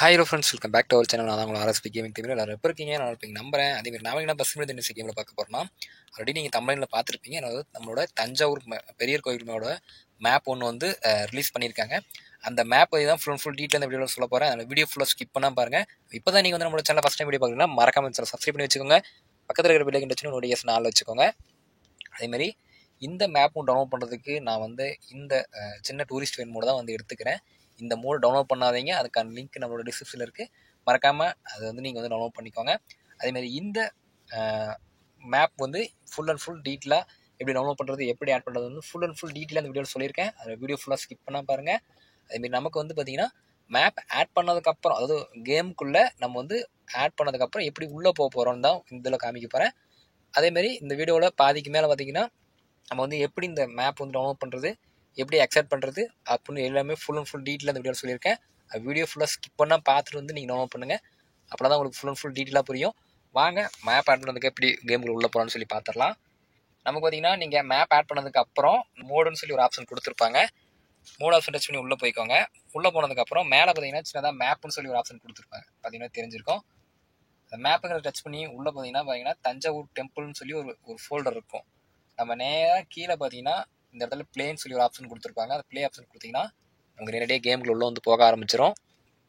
Hi hello friends, welcome back to our channel. நான் தான் உங்களை ஆர்எஸ்பி கேமிங் தமிழ். எல்லாரும் எப்போ இருக்கீங்க? நான் இருப்பீங்க நம்புறேன். அதேமாதிரி நாம என்ன பஸ் மினிட்ஸ் கேமில் பார்க்க போகிறோம்னா, ஆல்ரெடி நீங்கள் தமிழில் பார்த்துருப்பீங்க. அதாவது நம்மளோட தஞ்சாவூர் பெரிய கோயிலோட மேப் ஒன்று வந்து ரிலீஸ் பண்ணியிருக்காங்க. அந்த மேப் பற்றி தான் ஃபுல் டீட்டெயில் இந்த வீடியோவில் சொல்ல போகிறேன். அந்த வீடியோ ஃபுல்லாக ஸ்கிப் பண்ணால் பாருங்கள். இப்போ தான் நீங்கள் வந்து நம்மளோட சேனல் ஃபஸ்ட் டைம் வீடியோ பார்க்குறீங்கன்னா மறக்காம சேனல் சப்ஸ்கிரைப் பண்ணி வச்சுக்கோங்க. பக்கத்தில் இருக்கிற பில்லை கிடச்சுன்னு நோட்டிஃபிகேஷன் ஆள் வச்சுக்கோங்க. அதேமாதிரி இந்த மேப்பும் டவுன்லோட் பண்ணுறதுக்கு நான் வந்து இந்த சின்ன டூரிஸ்ட் வேன் மோடு தான் வந்து எடுத்துக்கிறேன். இந்த மோடு டவுன்லோட் பண்ணாதீங்க. அதுக்கான லிங்க் நம்மளோட டிஸ்கிரிப்ஷனில் இருக்குது. மறக்காமல் அதை வந்து நீங்கள் வந்து டவுன்லோட் பண்ணிக்கோங்க. அதேமாதிரி இந்த மேப் வந்து ஃபுல் அண்ட் ஃபுல் டீட்டெயிலாக எப்படி டவுன்லோட் பண்ணுறது, எப்படி ஆட் பண்ணுறது வந்து ஃபுல் அண்ட் ஃபுல் டீட்டெயிலாக அந்த வீடியோவில் சொல்லியிருக்கேன். அந்த வீடியோ ஃபுல்லாக ஸ்கிப் பண்ணால் பாருங்கள். அதேமாரி நமக்கு வந்து பார்த்திங்கன்னா மேப் ஆட் பண்ணதுக்கப்புறம், அதாவது கேமுக்குள்ளே நம்ம வந்து ஆட் பண்ணதுக்கப்புறம் எப்படி உள்ளே போக போகிறோன்னு தான் இதில் காமிக்க போகிறேன். அதேமாரி இந்த வீடியோவில் பாதிக்கு மேலே பார்த்திங்கன்னா நம்ம வந்து எப்படி இந்த மேப் வந்து டவுன்லோட் பண்ணுறது, எப்படி அக்செப்ட் பண்ணுறது அப்படின்னு எல்லாமே ஃபுல் அண்ட் ஃபுல் டீட்டெயிலாக அந்த வீடியோவில் சொல்லியிருக்கேன். வீடியோ ஃபுல்லாக ஸ்கிப் பண்ணால் பார்த்துட்டு வந்து நீங்கள் டவுன்லோட் பண்ணுங்கள். அப்போ தான் உங்களுக்கு ஃபுல் அண்ட் ஃபுல் டீட்டெயிலாக புரியும். வாங்க மேப் ஆட் பண்ணதுக்கு எப்படி கேமுக்குள்ள உள்ளே போகலான்னு சொல்லி பார்த்துடலாம். நமக்கு பார்த்தீங்கன்னா நீங்கள் மேப் ஆட் பண்ணதுக்கு அப்புறம் மோடுன்னு சொல்லி ஒரு ஆப்ஷன் கொடுத்துருப்பாங்க. மோட் ஆப்ஷன் டச் பண்ணி உள்ளே போய்க்கோங்க. உள்ளே போனதுக்கப்புறம் மேலே பார்த்தீங்கன்னா சின்னதாக மேப்புன்னு சொல்லி ஒரு ஆப்ஷன் கொடுத்துருப்பாங்க. பார்த்தீங்கன்னா தெரிஞ்சிருக்கும். அந்த மேப்புங்களை டச் பண்ணி உள்ளே பார்த்தீங்கன்னா தஞ்சாவூர் டெம்பிள்னு சொல்லி ஒரு ஃபோல்டர் இருக்கும். நம்ம நேராக கீழே பார்த்தீங்கன்னா இந்த இடத்துல பிளேன்னு சொல்லி ஒரு ஆப்ஷன் கொடுத்துருப்பாங்க. அந்த பிளே ஆப்ஷன் கொடுத்தீங்கன்னா நமக்கு நேரடியாக கேமுக்குள்ள உள்ளே வந்து போக ஆரம்பிச்சிடும்.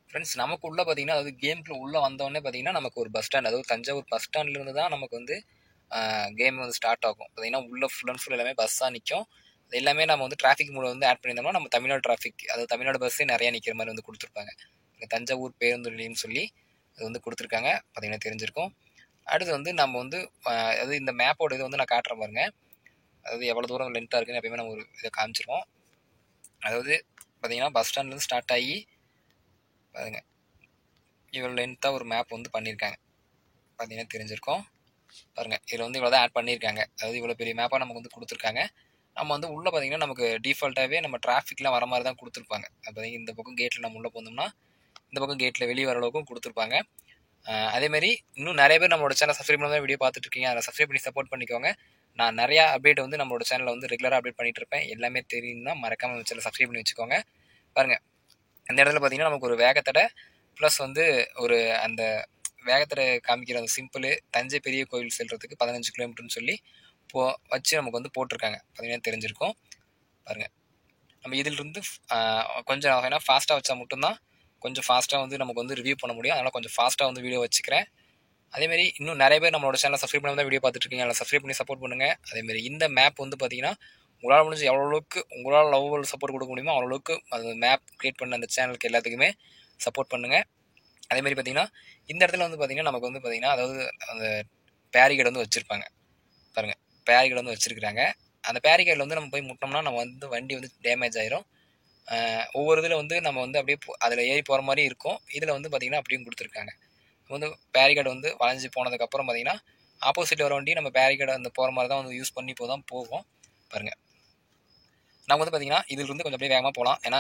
ஃப்ரெண்ட்ஸ், நமக்கு உள்ளே பார்த்தீங்கன்னா அதாவது கேமுக்குள்ள உள்ளே வந்தோடனே பார்த்தீங்கன்னா நமக்கு ஒரு பஸ் ஸ்டாண்ட், அதாவது தஞ்சாவூர் பஸ் ஸ்டாண்ட்லேருந்து தான் நமக்கு வந்து கேம் வந்து ஸ்டார்ட் ஆகும். பார்த்தீங்கன்னா உள்ளே ஃபுல் அண்ட் ஃபுல் எல்லாமே பஸ்ஸாக நிற்கும். அது எல்லாமே நம்ம வந்து டிராஃபிக் மூலம் வந்து ஆட் பண்ணியிருந்தோம்னா நம்ம தமிழ்நாடு டிராஃபிக், அதாவது தமிழ்நாடு பஸ்ஸே நிறையா நிற்கிற மாதிரி வந்து கொடுத்துருப்பாங்க. இங்கே தஞ்சாவூர் பேருந்து நிலையம்னு சொல்லி அது வந்து கொடுத்துருக்காங்க. பார்த்தீங்கன்னா தெரிஞ்சிருக்கும். அடுத்து வந்து நம்ம வந்து அதாவது இந்த மேப்போட இது வந்து நான் காட்டுறேன் பாருங்க. அதாவது எவ்வளோ தூரம் லென்த்தாக இருக்குன்னு எப்பயுமே நம்ம ஒரு இதை காமிச்சிருவோம். அதாவது பார்த்தீங்கன்னா பஸ் ஸ்டாண்ட்லேருந்து ஸ்டார்ட் ஆகி பாருங்க இவ்வளோ லென்த்தாக ஒரு மேப் வந்து பண்ணியிருக்காங்க. பார்த்தீங்கன்னா தெரிஞ்சிருக்கும். பாருங்கள், இதில் வந்து இவ்வளோ தான் ஆட் பண்ணியிருக்காங்க. அதாவது இவ்வளோ பெரிய மேப்பாக நமக்கு வந்து கொடுத்துருக்காங்க. நம்ம வந்து உள்ளே பார்த்தீங்கன்னா நமக்கு டிஃபால்ட்டாகவே நம்ம டிராஃபிக்லாம் வர மாதிரி தான் கொடுத்துருப்பாங்க. பார்த்தீங்கன்னா இந்த பக்கம் கேட்டில் நம்ம உள்ளே போனோம்னா இந்த பக்கம் கேட்டில் வெளியே வர அளவுக்கும் கொடுத்துருப்பாங்க. அதேமாரி இன்னும் நிறைய பேர் நம்மளோட சேனல் சப்ஸ்கிரைப் பண்ணி தான் வீடியோ பார்த்துட்டு இருக்கீங்க. அதை சப்ஸ்கிரைப் பண்ணி சப்போர்ட் பண்ணிக்கோங்க. நான் நிறையா அப்டேட் வந்து நம்மளோட சேனலில் வந்து ரெகுலராக அப்டேட் பண்ணிட்டு இருப்பேன். எல்லாமே தெரியும்னா மறக்காமல் நம்ம சேனல் சப்ஸ்கிரைப் பண்ணி வச்சுக்கோங்க. பாருங்கள், அந்த இடத்துல பார்த்தீங்கன்னா நமக்கு ஒரு வேகத்தடை ப்ளஸ் வந்து ஒரு அந்த வேகத்தடை காமிக்கிற அந்த சிம்பிள் தஞ்சை பெரிய கோவில் செல்றதுக்கு 15 கிலோமீட்டர்னு சொல்லி வச்சு நமக்கு வந்து போட்டிருக்காங்க. பார்த்தீங்கன்னா தெரிஞ்சிருக்கும். பாருங்கள், நம்ம இதிலிருந்து கொஞ்சம் ஏன்னா ஃபாஸ்ட்டாக வச்சா மட்டும்தான் கொஞ்சம் ஃபாஸ்ட்டாக வந்து நமக்கு வந்து ரிவ்யூ பண்ண முடியும். அதனால் கொஞ்சம் ஃபாஸ்ட்டாக வந்து வீடியோ வச்சுக்கிறேன். அதேமாரி இன்னும் நிறைய பேர் நம்மளோட சேனல் சப்ஸ்கிரைப் பண்ணி தான் வீடியோ பார்த்துட்டு இருக்கீங்க. அதில் சப்ஸ்கிரைப் பண்ணி சப்போர்ட் பண்ணுங்கள். அதேமாரி இந்த மேப் வந்து பார்த்தீங்கன்னா உங்களால் முடிஞ்சு எவ்வளோ அளவுக்கு உங்களால் லவ் சப்போர்ட் கொடுக்க முடியுமோ அவ்வளோ அளவுக்கு அந்த மேப் க்ரியேட் பண்ண அந்த சேனலுக்கு எல்லாத்துக்குமே சப்போர்ட் பண்ணுங்கள். அதேமாதிரி பார்த்தீங்கன்னா இந்த இடத்துல வந்து பார்த்தீங்கன்னா நமக்கு வந்து பார்த்தீங்கன்னா அதாவது அந்த பேரிகேட் வந்து வச்சுருப்பாங்க. பாருங்கள், பேரிகேட் வந்து வச்சுருக்குறாங்க. அந்த பேரிகேடில் வந்து நம்ம போய் முட்டோம்னா நம்ம வந்து வண்டி வந்து டேமேஜ் ஆயிரும். ஒவ்வொரு இதில் வந்து நம்ம வந்து அப்படியே அதில் ஏறி போகிற மாதிரி இருக்கும். இதில் வந்து பார்த்திங்கன்னா அப்படியும் கொடுத்துருக்காங்க. வந்து பேரிகேட் வந்து வளைஞ்சி போனதுக்கப்புறம் பார்த்திங்கன்னா ஆப்போசிட்டில் வர வண்டி நம்ம பேரிகேட் அந்த போகிற மாதிரி தான் வந்து யூஸ் பண்ணி தான் போகும். பாருங்கள், நம்ம வந்து பார்த்தீங்கன்னா இதிலிருந்து கொஞ்சம் அப்படியே வேகமாக போகலாம். ஏன்னா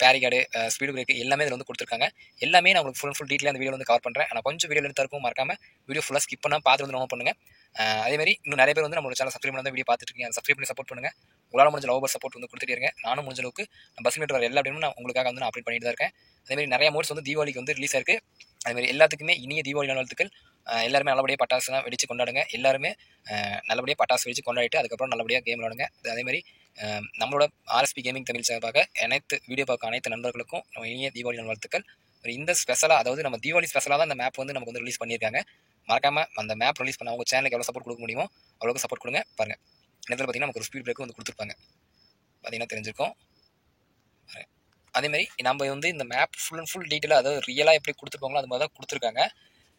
பேரிகார்டு ஸ்பீடு பிரேக் எல்லாமே இதில் வந்து கொடுத்துருக்காங்க. எல்லாமே நான் உங்களுக்கு ஃபுல் டீட்டெயிலாக அந்த வீடியோ வந்து கவர் பண்ணுறேன். ஆனால் கொஞ்சம் வீடியோ லென்த்தாக இருக்கும். மறக்காம வீடியோ ஃபுல்லாக ஸ்கிப் பண்ணால் பார்த்து வந்து நோட் பண்ணுங்கள். அதேமாதிரி இன்னும் நிறைய பேர் வந்து நம்மளோட சேனல் சப்ஸ்கிரைப் பண்ணி தான் வீடியோ பார்த்துட்டு இருக்கீங்க. சப்ஸ்கிரைப் பண்ணி சப்போர்ட் பண்ணுங்கள். உங்களால் முடிஞ்ச லவ் சப்போர்ட் வந்து கொடுத்துட்டே இருங்க. நானும் முடிஞ்ச அளவுக்கு பஸ் மீட்டர் வர எல்லா அப்படியும் நான் உங்களுக்காக வந்து நான் அப்டேட் பண்ணிட்டு தான் இருக்கேன். அதேமாதிரி நிறைய மோட்ஸ் வந்து தீபாவளிக்கு வந்து ரிலீஸ் ஆயிருக்கு. அதுமாதிரி எல்லாத்துக்குமே இனிய தீபாவளி நல்வாழ்த்துக்கள். எல்லாருமே நல்லபடியாக பட்டாசுலாம் வெடித்து கொண்டாடுங்க. எல்லாருமே நல்லபடியாக பட்டாசு வெடித்து கொண்டாடிட்டு அதுக்கப்புறம் நல்லபடியாக கேம் விளாடுங்க. அதேமாதிரி நம்மளோட ஆர்எஸ்பி கேமிங் தமிழ் சார்பாக அனைத்து வீடியோ பார்க்க அனைத்து நண்பர்களுக்கும் நம்ம இனிய தீபாவளி நல்வாழ்த்துக்கள். இந்த ஸ்பெஷலாக, அதாவது நம்ம தீபாவளி ஸ்பெஷலாக தான் இந்த மேப் வந்து நமக்கு வந்து ரிலீஸ் பண்ணியிருக்காங்க. மறக்காமல் அந்த மேப் ரிலீஸ் பண்ண அவங்க சேனலுக்கு எவ்வளோ சப்போர்ட் கொடுக்க முடியுமோ அவ்வளோக்கு சப்போர்ட் கொடுங்க. பாருங்கள், இடத்துல பார்த்தீங்கன்னா நமக்கு ஒரு ஸ்பீட் பிரேக் வந்து கொடுத்துருப்பாங்க. பார்த்தீங்கன்னா தெரிஞ்சிருக்கும். அதேமாதிரி நம்ம வந்து இந்த மேப் ஃபுல் அண்ட் ஃபுல் டீட்டெயிலாக, அதாவது ரியலாக எப்படி கொடுத்துருப்பாங்களோ அது மாதிரி தான் கொடுத்துருக்காங்க.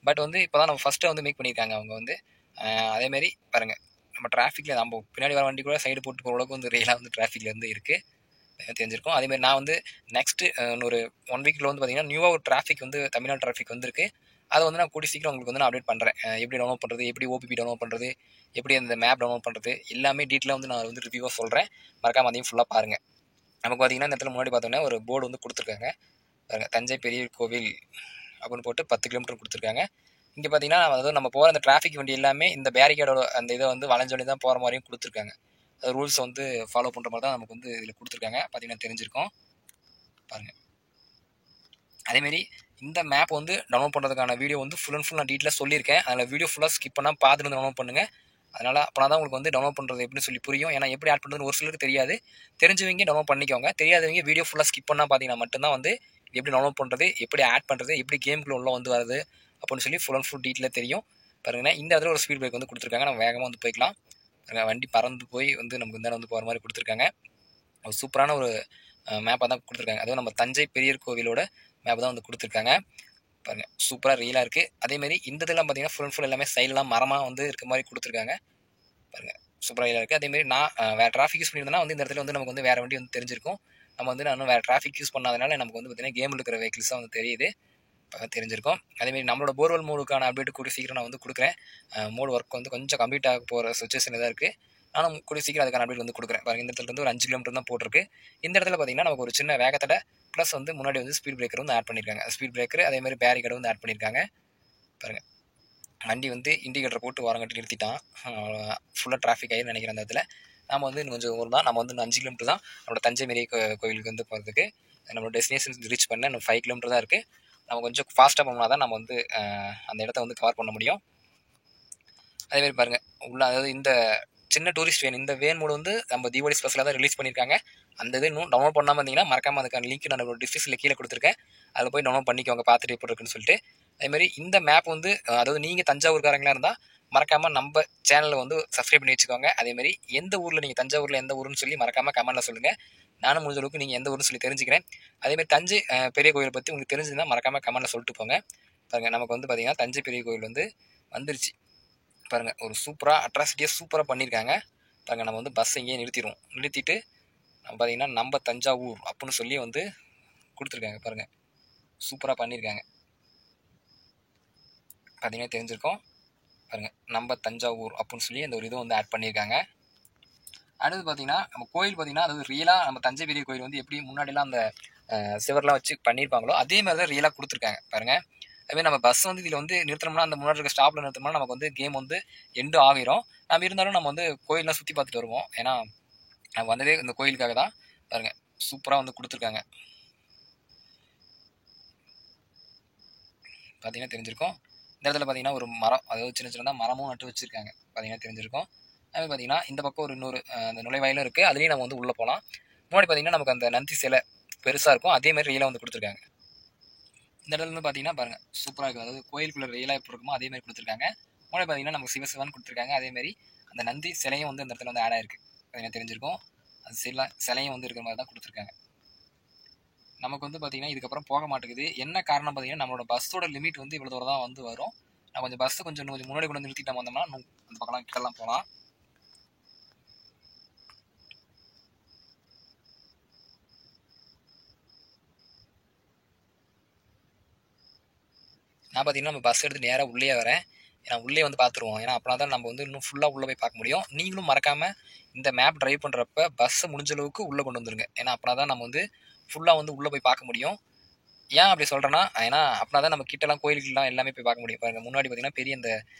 பட் வந்து இப்போ தான் நம்ம ஃபஸ்ட்டு வந்து மேக் பண்ணியிருக்காங்க அவங்க வந்து. அதேமாரி பாருங்கள், நம்ம டிராஃபிக்கில் நம்ம பின்னாடி வர வண்டி கூட சைடு போட்டு போகிற அளவுக்கு வந்து ரியலாக வந்து டிராஃபிக்கில் வந்து இருக்குது தெரிஞ்சிருக்கும். அதேமாதிரி நான் வந்து நெக்ஸ்ட்டு இன்னொரு 1 வீக்கில் வந்து பார்த்திங்கன்னா நியூவாக ஒரு டிராஃபிக் வந்து தமிழ்நாடு டிராஃபிக் வந்துருக்கு. அதை வந்து நான் கூடி சீக்கிரம் உங்களுக்கு வந்து நான் அப்டேட் பண்ணுறேன். எப்படி டவுன்லோட் பண்ணுறது, எப்படி ஓபிபி டவுன்லோட் பண்ணுறது, எப்படி அந்த மேப் டவுன்லோட் பண்ணுறது எல்லாமே டீட்டெயிலாக வந்து நான் வந்து ரிவ்யூவாக சொல்கிறேன். மறக்காம அதையும் ஃபுல்லாக பாருங்கள். நமக்கு பார்த்திங்கன்னா இந்த இடத்துல முன்னாடி பார்த்தோன்னா ஒரு போர்டு வந்து கொடுத்துருக்காங்க. பாருங்கள், தஞ்சை பெரிய கோவில் அப்படின்னு போட்டு 10 கிலோமீட்டர் கொடுத்துருக்காங்க. இங்கே பார்த்தீங்கன்னா அதாவது நம்ம போகிற அந்த டிராஃபிக் வண்டி எல்லாமே இந்த பேரிகேடோட அந்த இதை வந்து வளைஞ்சொல்லி தான் போகிற மாதிரியும் கொடுத்துருக்காங்க. அது ரூல்ஸை வந்து ஃபாலோ பண்ணுற மாதிரி தான் நமக்கு வந்து இதில் கொடுத்துருக்காங்க. பார்த்தீங்கன்னா தெரிஞ்சிருக்கும். பாருங்கள், அதேமாரி இந்த மேப் வந்து டவுன்லோட் பண்ணுறதுக்கான வீடியோ வந்து ஃபுல் அண்ட் ஃபுல் நான் டீட்டெயிலாக சொல்லியிருக்கேன். அதில் வீடியோ ஃபுல்லாக ஸ்கிப் பண்ணால் பார்த்துட்டு வந்து டவுன்லோட் பண்ணுங்கள். அதனால் அப்போனா தான் உங்களுக்கு வந்து டவுன்லோட் பண்ணுறது எப்படின்னு சொல்லி புரியும். ஏன்னா எப்படி ஆட் பண்ணுறதுன்னு ஒரு சிலருக்கு தெரியாது. தெரிஞ்சவங்க டவுன்லோட் பண்ணிக்கோங்க. தெரியாதவங்க வீடியோ ஃபுல்லாக ஸ்கிப் பண்ணால் பார்த்தீங்கன்னா மட்டும்தான் வந்து எப்படி டவுன்லோட் பண்ணுறது, எப்படி ஆட் பண்ணுறது, எப்படி கேமுக்குள்ள உள்ள வந்து வருது அப்படின்னு சொல்லி ஃபுல் அண்ட் ஃபுல் டீட்டெயிலாக தெரியும். பாருங்கன்னா இந்த இடத்துல ஒரு ஸ்பீட் பிரேக் வந்து கொடுத்துருக்காங்க. நம்ம வேகமாக வந்து போய்க்கலாம். வண்டி பறந்து போய் வந்து நமக்கு இந்த வந்து போகிற மாதிரி கொடுத்துருக்காங்க. ஒரு சூப்பரான ஒரு மேப்பாக தான் கொடுத்துருக்காங்க. அதுவும் நம்ம தஞ்சை பெரியர் கோவிலோட மேப் தான் வந்து கொடுத்துருக்காங்க. பாருங்கள் சூப்பராக ரியலாக இருக்குது. அதேமாதிரி இந்த இதெல்லாம் பார்த்தீங்கன்னா ஃபுல் அண்ட் ஃபுல் எல்லாமே சைடெலாம் மரமாக வந்து இருக்க மாதிரி கொடுத்துருக்காங்க. பாருங்கள் சூப்பராக ரியலாக இருக்குது. அதேமாதிரி நான் வேறு டிராஃபிக் யூஸ் பண்ணியிருந்தேன்னா வந்து இந்த இடத்துல வந்து நமக்கு வந்து வேறு வண்டி வந்து தெரிஞ்சிருக்கும். நம்ம வந்து நான் வேறு டிராஃபிக் யூஸ் பண்ணாதனால நமக்கு வந்து பார்த்தீங்கன்னா கேமில் இருக்கிற வெஹிக்கிள்ஸாக வந்து தெரியுது, தெரிஞ்சிருக்கும். அதேமாதிரி நம்மளோட போர்வெல் மோடுக்கான அப்டேட் கூடிய சீக்கிரம் நான் வந்து கொடுக்குறேன். மோடு ஒர்க் வந்து கொஞ்சம் கம்ப்ளீட் ஆக போகிற சுச்சுவேஷன் தான் இருக்குது. நானும் கூடிய சீக்கிரம் அதுக்கான அப்டேட் வந்து கொடுக்குறேன். பாருங்கள் இந்த இடத்துல வந்து ஒரு 5 கிலோமீட்டர் தான் போட்டிருக்கு. இந்த இடத்துல பார்த்தீங்கன்னா நமக்கு ஒரு சின்ன வேகத்தடை ப்ளஸ் வந்து முன்னாடி வந்து ஸ்பீட் பிரேக்கர் வந்து ஆட் பண்ணியிருக்காங்க. ஸ்பீட் பிரேக்கர் அதேமாதிரி பேரிகேட் வந்து ஆட் பண்ணியிருக்காங்க. பாருங்கள் வண்டி வந்து இண்டிகேட்டர் போட்டு ஓரங்கட்டி நிறுத்திட்டான். ஃபுல்லாக டிராஃபிக் ஆகிடும் நினைக்கிறேன். அந்த இடத்துல நம்ம வந்து இன்னும் கொஞ்சம் ஊர் தான். நம்ம வந்து 5 கிலோமீட்டர் தான் நம்மளோட தஞ்சை பெரிய கோவிலுக்கு வந்து போகிறதுக்கு. நம்மளோட டெஸ்டினேஷன் ரீச் பண்ண இன்னும் 5 கிலோமீட்டர் தான் இருக்குது. நம்ம கொஞ்சம் ஃபாஸ்ட்டாக போனால் தான் நம்ம வந்து அந்த இடத்த வந்து கவர் பண்ண முடியும். அதேமாதிரி பாருங்கள் உள்ள அதாவது இந்த சின்ன டூரிஸ்ட் வேன், இந்த வேன் மோடு வந்து நம்ம தீபாவளி ஸ்பெஷலாக தான் ரிலீஸ் பண்ணியிருக்காங்க. அந்த இது இன்னும் டவுன்லோட் பண்ணாமல் இருந்தீங்கன்னா மறக்காமல் அதுக்கான லிங்க் நான் டிஸ்கிரிப்ஷனில் கீழே கொடுத்துருக்கேன். அதில் போய் டவுன்லோட் பண்ணிக்கோங்க பார்த்துட்டு எப்படி இருக்குன்னு சொல்லிட்டு. அதேமாதிரி இந்த மேப் வந்து அதாவது நீங்கள் தஞ்சாவூர்காரங்களாக இருந்தால் மறக்காமல் நம்ம சேனலில் வந்து சப்ஸ்கிரைப் பண்ணி வச்சுக்கோங்க. அதேமாதிரி எந்த ஊரில் நீங்கள் தஞ்சாவூரில் எந்த ஊருன்னு சொல்லி மறக்காமல் கமெண்ட்டில் சொல்லுங்கள். நானும் முடிஞ்ச அளவுக்கு நீங்கள் எந்த ஊருன்னு சொல்லி தெரிஞ்சுக்கிறேன். அதேமாதிரி தஞ்சை பெரிய கோயிலை பற்றி உங்களுக்கு தெரிஞ்சுதுன்னா மறக்காமல் கமெண்ட்டில் சொல்லிட்டு போங்க. பாருங்கள் நமக்கு வந்து பார்த்திங்கன்னா தஞ்சை பெரிய கோயில் வந்து வந்துருச்சு. பாருங்கள் ஒரு சூப்பராக அட்ராசிட்டியாக சூப்பராக பண்ணியிருக்காங்க. பாருங்கள் நம்ம வந்து பஸ் இங்கேயே நிறுத்திட்டு நம்ம பார்த்திங்கன்னா நம்ம தஞ்சாவூர் அப்படின்னு சொல்லி வந்து கொடுத்துருக்காங்க. பாருங்கள் சூப்பராக பண்ணியிருக்காங்க. பார்த்தீங்கன்னா தெரிஞ்சிருக்கோம். பாருங்கள் நம்ம தஞ்சாவூர் அப்படின்னு சொல்லி அந்த ஒரு இதுவும் வந்து ஆட் பண்ணியிருக்காங்க. அடுத்து பார்த்தீங்கன்னா நம்ம கோயில் பார்த்தீங்கன்னா அதாவது ரியலாக நம்ம தஞ்சை பெரிய கோயில் வந்து எப்படி முன்னாடிலாம் அந்த சிவர்லாம் வச்சு பண்ணியிருப்பாங்களோ அதே மாதிரி தான் ரியலாக கொடுத்துருக்காங்க. பாருங்கள் அதுமாதிரி நம்ம பஸ் வந்து இதில் வந்து நிறுத்தினோம்னா அந்த முன்னாடி இருக்க ஸ்டாப்பில் நிறுத்தினோம்னா நமக்கு வந்து கேம் வந்து எண்டு ஆகிரும். நம்ம இருந்தாலும் நம்ம வந்து கோயிலெலாம் சுற்றி பார்த்துட்டு வருவோம். ஏன்னா நம்ம வந்ததே இந்த கோயிலுக்காக தான். பாருங்கள் சூப்பராக வந்து கொடுத்துருக்காங்க. பார்த்தீங்கன்னா தெரிஞ்சிருக்கும். இந்த இடத்துல பார்த்தீங்கன்னா ஒரு மரம், அதாவது சின்ன சின்னதாக மரமும் நட்டு வச்சுருக்காங்க. பார்த்தீங்கன்னா தெரிஞ்சிருக்கும். அது பார்த்தீங்கன்னா இந்த பக்கம் ஒரு இன்னொரு அந்த நுழைவாயிலும் இருக்குது. அதுலேயும் நம்ம வந்து உள்ளே போகலாம். முன்னாடி பார்த்தீங்கன்னா நமக்கு அந்த நந்தி சிலை பெருசாக இருக்கும். அதே மாதிரி ரியலாக வந்து கொடுத்துருக்காங்க. இந்த இடத்துல வந்து பார்த்தீங்கன்னா பாருங்கள் சூப்பராக இருக்குது. அதாவது கோயிலுக்குள்ளே ரியலாக எப்படி இருக்குமோ அதே மாதிரி கொடுத்துருக்காங்க. முன்னாடி பார்த்தீங்கன்னா நமக்கு சிவசிவான்னு கொடுத்துருக்காங்க. அதேமாதிரி அந்த நந்தி சிலையும் வந்து இந்த இடத்துல வந்து ஆட் ஆயிருக்கு. பார்த்தீங்கன்னா தெரிஞ்சிருக்கும். அது சிலையும் வந்து இருக்கிற மாதிரி தான் கொடுத்துருக்காங்க. நமக்கு வந்து பார்த்தீங்கன்னா இதுக்கப்புறம் போக மாட்டேங்குது. என்ன காரணம் பார்த்தீங்கன்னா நம்மளோட பஸ்ஸோட லிமிட் வந்து இவ்வளோ தூரம் தான் வந்து வரும். நான் கொஞ்சம் பஸ்ஸை கொஞ்சம் முன்னாடி கொண்டு நிறுத்திட்டு வந்தோம்னா அந்த பக்கம்லாம் கிட்டலாம் போகலாம். நான் பார்த்தீங்கன்னா நம்ம பஸ் எடுத்து நேராக உள்ளே வரேன். ஏன்னா உள்ளே வந்து பார்த்துருவோம். ஏன்னா அப்படின்னா தான் நம்ம வந்து இன்னும் ஃபுல்லாக உள்ளே போய் பார்க்க முடியும். நீங்களும் மறக்காமல் இந்த மேப் ட்ரைவ் பண்ணுறப்ப பஸ்ஸை முடிஞ்ச அளவுக்கு உள்ளே கொண்டு வந்துருங்க. ஏன்னா அப்படின்னா தான் நம்ம வந்து ஃபுல்லாக வந்து உள்ளே போய் பார்க்க முடியும். ஏன் அப்படி சொல்கிறேன்னா ஏன்னா அப்படின்னா தான் நம்ம கிட்டலாம் கோயிலுக்குலாம் எல்லாமே போய் பார்க்க முடியும். பாருங்கள் முன்னாடி பார்த்தீங்கன்னா பெரிய அந்த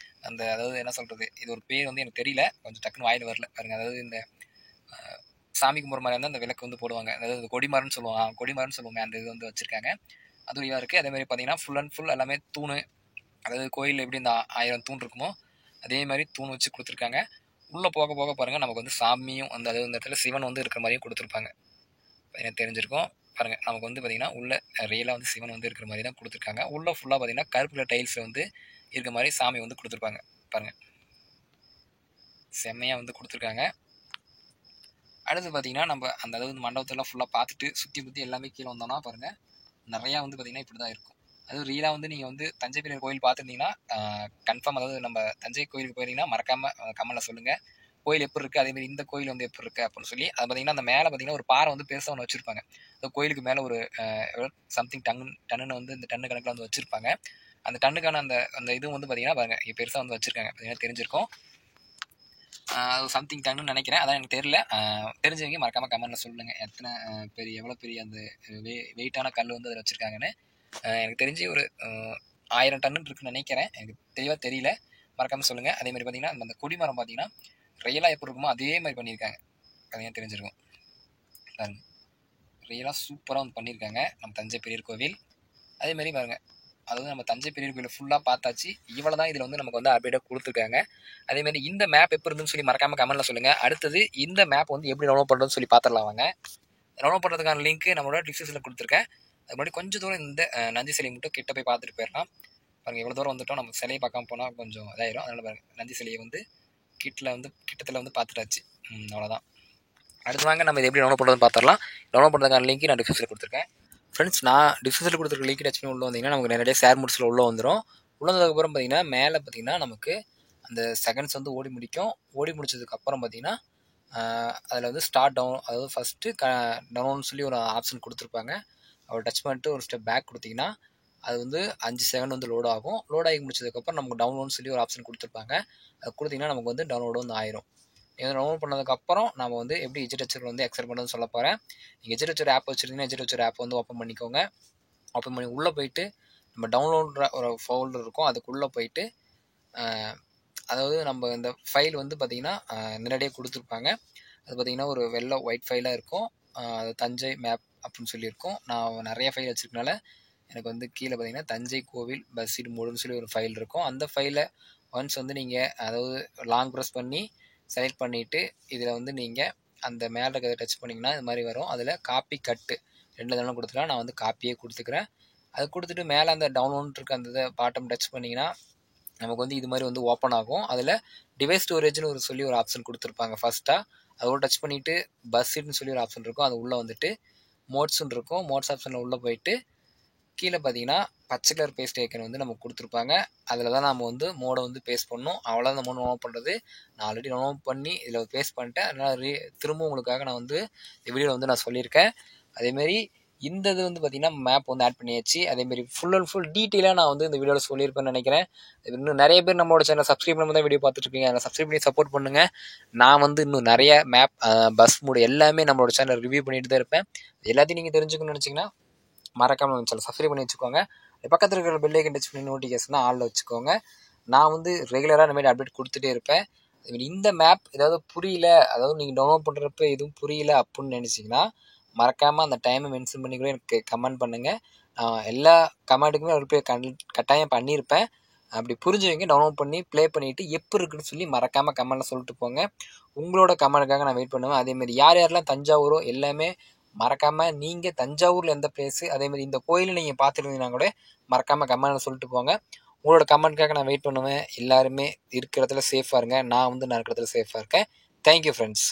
அந்த அதாவது என்ன சொல்கிறது, இது ஒரு பேர் வந்து எனக்கு தெரியல, கொஞ்சம் டக்குன்னு வாயில் வரல. பாருங்கள் அதாவது இந்த சாமி கும்பிட்ற மாதிரி இருந்தால் அந்த விளக்கு வந்து போடுவாங்க. அதாவது கொடிமரம்னு சொல்லுவாங்க, கொடிமரம்னு சொல்லுவோமே அந்த இது வந்து வச்சுருக்காங்க. அதுவும் இதாக இருக்குது. அதேமாதிரி பார்த்தீங்கன்னா ஃபுல் அண்ட் ஃபுல் எல்லாமே தூண், அதாவது கோயில் எப்படி இந்த 1000 தூண் இருக்குமோ அதே மாதிரி தூண் வச்சு கொடுத்துருக்காங்க. உள்ளே போக போக பாருங்கள் நமக்கு வந்து சாமியும் அந்த அதாவது இந்த இடத்துல சிவன் வந்து இருக்கிற மாதிரியும் கொடுத்துருப்பாங்க. எனக்கு தெரிஞ்சிருக்கும். பாருங்கள் நமக்கு வந்து பார்த்திங்கன்னா உள்ளே ரியலாக வந்து சிவன் வந்து இருக்கிற மாதிரி தான் கொடுத்துருக்காங்க. உள்ளே ஃபுல்லாக பார்த்திங்கன்னா கருப்பு கலர் டைல்ஸ் வந்து இருக்கிற மாதிரி சாமி வந்து கொடுத்துருப்பாங்க. பாருங்கள் செம்மையாக வந்து கொடுத்துருக்காங்க. அடுத்து பார்த்திங்கன்னா நம்ம அந்த அதாவது மண்டபத்தெல்லாம் ஃபுல்லாக பார்த்துட்டு சுற்றி எல்லாமே கீழே வந்தோம்னா பாருங்கள் நிறையா வந்து பார்த்திங்கன்னா இப்படி தான் இருக்கும். அதுவும் ரியலாக வந்து நீங்கள் வந்து தஞ்சை பெரிய கோயில் பார்த்துருந்தீங்கன்னா கன்ஃபார்ம் அதாவது நம்ம தஞ்சை கோயிலுக்கு போயிருந்தீங்கன்னா மறக்காமல் கமெண்ட்டில் சொல்லுங்கள் கோயில் எப்படி இருக்குது, அதேமாதிரி இந்த கோயில் வந்து எப்படி இருக்குது அப்படின்னு சொல்லி. அது பார்த்திங்கன்னா அந்த மேலே பார்த்திங்கன்னா ஒரு பாறை வந்து பெருசாக ஒன்று வச்சுருப்பாங்க. அந்த கோயிலுக்கு மேலே ஒரு சம்திங் டன்னுன்னு வந்து இந்த டன்னு கணக்கில் வந்து வச்சுருப்பாங்க. அந்த டன்னுக்கான அந்த அந்த இதுவும் வந்து பார்த்திங்கன்னா பாருங்கள் பெருசாக வந்து வச்சுருக்காங்க. பார்த்திங்கன்னா தெரிஞ்சிருக்கும். சம்திங் டன்னு நினைக்கிறேன், அதான் எனக்கு தெரியல. தெரிஞ்சவங்க மறக்காமல் கமெண்ட்டில் சொல்லுங்கள் எத்தனை எவ்வளோ பெரிய அந்த வெயிட்டான கல் வந்து அதில் வச்சுருக்காங்கன்னு. எனக்கு தெரிஞ்சு ஒரு 1000 டன்னு இருக்குன்னு நினைக்கிறேன், எனக்கு தெளிவாக தெரியல, மறக்காமல் சொல்லுங்கள். அதேமாதிரி பார்த்திங்கன்னா அந்த கொடிமரம் பார்த்திங்கன்னா ரியலாக எப்படி இருக்குமோ அதே மாதிரி பண்ணியிருக்காங்க. அதையும் தெரிஞ்சிருக்கும். பாருங்கள் ரியலாக சூப்பராக வந்து பண்ணியிருக்காங்க நம்ம தஞ்சை பெரிய கோவில். அதேமாதிரி பாருங்கள் அதாவது நம்ம தஞ்சை பெரிய கோயில் ஃபுல்லாக பார்த்தாச்சு. இவ்வளோ தான் இதில் வந்து நமக்கு வந்து அப்டேட்டாக கொடுத்துருக்காங்க. அதேமாதிரி இந்த மேப் எப்போ இருந்துன்னு சொல்லி மறக்காமல் கமெண்ட்டில் சொல்லுங்கள். அடுத்தது இந்த மேப் வந்து எப்படி டவுன்லோட் பண்ணுறதுன்னு சொல்லி பார்த்துடலாம் வாங்க. டவுன்லோட் பண்ணுறதுக்கான லிங்க் நம்மளோட டிஸ்கிரிப்ஷனில் கொடுத்துருக்கேன். அது முன்னாடி கொஞ்சம் தூரம் இந்த நந்தி சிலை மட்டும் கிட்ட போய் பார்த்துட்டு போயிடலாம். பாருங்கள் எவ்வளோ தூரம் வந்துட்டோம். நம்ம சிலையை பார்க்காம போனால் கொஞ்சம் இதாயிரும். அதனால் பாருங்கள் நந்தி சிலையை வந்து கிட்டத்தில் வந்து பார்த்துட்டாச்சு. அவ்வளோதான். அடுத்து வாங்க நம்ம இது எப்படி டவுன்லோட் பண்ணுறதுன்னு பார்த்துடலாம். டவுன்லோட் பண்ணுறதுக்கான லிங்க் நான் டிஸ்கிரிப்ஷனில் கொடுத்துருக்கேன். ஃப்ரெண்ட்ஸ், நான் டிஸ்கிரிப்ஷனில் கொடுத்துருக்க லிங்க் டச் பண்ணி உள்ள வந்தீங்கன்னா நமக்கு நிறைய ஷேர் மோட்ஸில் உள்ளே வந்துடும். உள்ள வந்ததுக்கப்புறம் பார்த்தீங்கன்னா மேலே பார்த்தீங்கன்னா நமக்கு அந்த செகண்ட்ஸ் வந்து ஓடி முடிக்கும். ஓடி முடிச்சதுக்கப்புறம் பார்த்தீங்கன்னா அதில் வந்து ஸ்டார்ட் டவுன், அதாவது ஃபஸ்ட்டு டவுன் சொல்லி ஒரு ஆப்ஷன் கொடுத்துருப்பாங்க. அவர் டச் பண்ணிட்டு ஒரு ஸ்டெப் பேக் கொடுத்தீங்கன்னா அது வந்து 5 செகண்ட் வந்து லோட் ஆகும். லோட் ஆகி முடிச்சதுக்கப்புறம் நமக்கு டவுன்லோட்னு சொல்லி ஒரு ஆப்ஷன் கொடுத்துருப்பாங்க. அது கொடுத்தீங்கன்னா நமக்கு வந்து டவுன்லோடு வந்து ஆயிரும். இதை டவுன்லோட் பண்ணதுக்கப்புறம் நம்ம வந்து எப்படி எஜ்ஹெச்ஆர் வந்து எக்ஸெப்ட் பண்ணுறதுன்னு சொல்ல போகிறேன். நீங்கள் எஜ்ஹெச்ஆர் ஆப் வச்சுருந்தீங்கன்னா எஜ்ஹெச்ஆர் ஆப் வந்து ஓப்பன் பண்ணிக்கோங்க. ஓப்பன் பண்ணி உள்ளே போயிட்டு நம்ம டவுன்லோட்ற ஒரு ஃபோல்டர் இருக்கும், அதுக்குள்ளே போயிட்டு அதாவது நம்ம இந்த ஃபைல் வந்து பார்த்திங்கன்னா முன்னாடியே கொடுத்துருப்பாங்க. அது பார்த்திங்கன்னா ஒரு வெள்ளை ஒயிட் ஃபைலாக இருக்கும். அது தஞ்சை மேப் அப்படின்னு சொல்லியிருக்கோம். நான் நிறைய ஃபைல் வச்சுருக்கனால எனக்கு வந்து கீழே பார்த்திங்கன்னா தஞ்சை கோவில் பஸ்ஸீடு மூடுன்னு சொல்லி ஒரு ஃபைல் இருக்கும். அந்த ஃபைலை ஒன்ஸ் வந்து நீங்கள் அதாவது லாங் ப்ரெஸ் பண்ணி செலக்ட் பண்ணிவிட்டு இதில் வந்து நீங்கள் அந்த மேலே இருக்கிறத டச் பண்ணிங்கன்னா இது மாதிரி வரும். அதில் காப்பி கட்டு 2 தடவை கொடுத்துக்கலாம். நான் வந்து காப்பியே கொடுத்துக்கிறேன். அது கொடுத்துட்டு மேலே அந்த டவுன்லோட் இருக்க அந்த இதை பாட்டம் டச் பண்ணிங்கன்னா நமக்கு வந்து இது மாதிரி வந்து ஓப்பன் ஆகும். அதில் டிவைஸ் ஸ்டோரேஜ்னு சொல்லி ஒரு ஆப்ஷன் கொடுத்துருப்பாங்க ஃபஸ்ட்டாக. அதோட டச் பண்ணிவிட்டு பஸ்ஸீட்னு சொல்லி ஒரு ஆப்ஷன் இருக்கும். அது உள்ளே வந்துட்டு மோட்ஸ்ன்னு இருக்கும். மோட்ஸ் ஆப்ஷனில் உள்ளே போயிட்டு கீழே பார்த்தீங்கன்னா பச்சை கலர் பேஸ்ட் ஐக்கன் வந்து நமக்கு கொடுத்துருப்பாங்க. அதில் தான் நம்ம வந்து மோடை வந்து பேஸ்ட் பண்ணணும். அவ்வளோ அந்த மோட் டவுன்லோட் பண்ணுறது. நான் ஆல்ரெடி டவுன்லோட் பண்ணி இதில் பேஸ்ட் பண்ணிட்டேன். அதனால் திரும்ப உங்களுக்காக நான் வந்து இந்த வீடியோவில் வந்து நான் சொல்லியிருக்கேன். அதேமாரி இந்த இது வந்து பார்த்திங்கன்னா மேப் வந்து ஆட் பண்ணியாச்சு. அதேமாரி ஃபுல் அண்ட் ஃபுல் டீட்டெயிலாக நான் வந்து இந்த வீடியோவில் சொல்லியிருப்பேன்னு நினைக்கிறேன். இன்னும் நிறைய பேர் நம்மளோட சேனல் சப்ஸ்கிரைப் பண்ணி தான் வீடியோ பார்த்துட்ருக்கீங்க. அதில் சப்ஸ்கிரைப் பண்ணி சப்போர்ட் பண்ணுங்கள். நான் வந்து இன்னும் நிறைய மேப் பஸ் மூடு எல்லாமே நம்மளோட சேனல் ரிவ்யூ பண்ணிட்டு தான் இருப்பேன். எல்லாத்தையும் நீங்கள் தெரிஞ்சுக்கணும்னு நினச்சிங்கன்னா மறக்காமல் நம்ம சேனல் சப்ஸ்கிரைப் பண்ணி வச்சுக்கோங்க. பக்கத்தில் இருக்கிற பெல் ஐக்கன் டச் பண்ணி நோட்டிஃபிகேஷன் ஆளில் வச்சுக்கோங்க. நான் வந்து ரெகுலராக இந்த மாதிரி அப்டேட் கொடுத்துட்டே இருப்பேன். இந்த மேப் ஏதாவது புரியல, அதாவது நீங்கள் டவுன்லோட் பண்ணுறப்ப எதுவும் புரியல அப்படின்னு நினச்சிங்கன்னா மறக்காமல் அந்த டைமை மென்ஷன் பண்ணி கூட எனக்கு கமெண்ட் பண்ணுங்கள். எல்லா கமெண்ட்டுக்குமே ரிப்ளை கட்டாயம் பண்ணியிருப்பேன். அப்படி புரிஞ்சவங்க டவுன்லோட் பண்ணி ப்ளே பண்ணிவிட்டு எப்படி இருக்குன்னு சொல்லி மறக்காமல் கமெண்ட்டில் சொல்லிட்டு போங்க. உங்களோட கமெண்ட்டுக்காக நான் வெயிட் பண்ணுவேன். அதேமாதிரி யார் யாரெல்லாம் தஞ்சாவூரோ எல்லாமே மறக்காமல் நீங்கள் தஞ்சாவூரில் எந்த பிளேஸு, அதேமாதிரி இந்த கோயிலை நீங்கள் பார்த்துருந்தீங்கன்னா கூட மறக்காமல் கமெண்ட்டில் சொல்லிட்டு போங்க. உங்களோட கமெண்ட்டுக்காக நான் வெயிட் பண்ணுவேன். எல்லாருமே இருக்கிற இடத்துல சேஃபாக இருங்க. நான் இருக்கிற இடத்துல சேஃபாக இருக்கேன். Thank you friends.